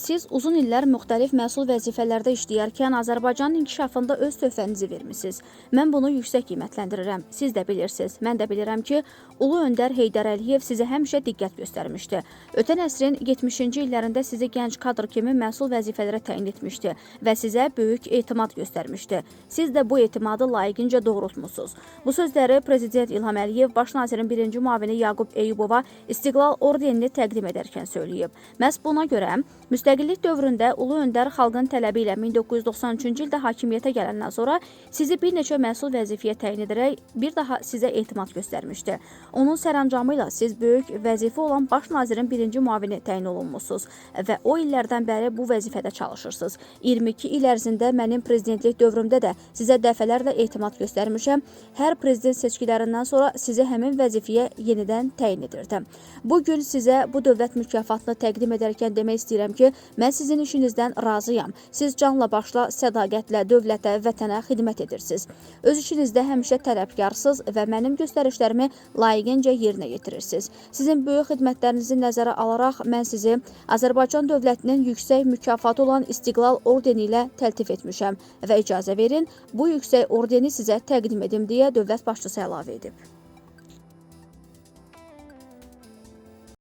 Siz uzun illər müxtəlif məsul vəzifələrdə işləyərkən Azərbaycanın inkişafında öz töhfənizi vermisiniz. Mən bunu yüksək qiymətləndirirəm. Siz də bilirsiniz, mən də bilirəm ki, Ulu Öndər Heydər Əliyev sizə həmişə diqqət göstərmişdi. Ötən əsrin 70-ci illərində sizi gənc kadr kimi məsul vəzifələrə təyin etmişdi və sizə böyük etimad göstərmişdi. Siz də bu etimadı layiqincə doğrultmusunuz. Bu sözləri Prezident İlham Əliyev baş nazirin birinci müavini Yaqub Eyyubova İstiqlal ordenini təqdim edərkən söyləyib. Məhz buna görə müstəqillik dövründə Ulu Öndər xalqın tələbi ilə 1993-cü ildə hakimiyyətə gələndən sonra sizi bir neçə məsul vəzifəyə təyin edərək bir daha sizə etimad göstərmişdi. Onun sərəncamı ilə siz böyük vəzifə olan baş nazirin birinci müavini təyin olunmusunuz və o illərdən bəri bu vəzifədə çalışırsınız. 22 il ərzində mənim prezidentlik dövrümdə də sizə dəfələrlə etimad göstərmişəm. Hər prezident seçkilərindən sonra sizi həmin vəzifəyə yenidən təyin edirdim. Bu gün sizə bu dövlət mükafatını təqdim edərkən demək istəyirəm ki, mən sizin işinizdən razıyam. Siz canla başla, sədaqətlə dövlətə, vətənə xidmət edirsiniz. Öz işinizdə həmişə tələbkarsınız və mənim göstərişlərimi layiqincə yerinə yetirirsiniz. Sizin böyük xidmətlərinizi nəzərə alaraq mən sizi Azərbaycan dövlətinin yüksək mükafatı olan İstiqlal ordeni ilə təltif etmişəm və icazə verin, bu yüksək ordeni sizə təqdim edim deyə dövlət başçısı əlavə edib.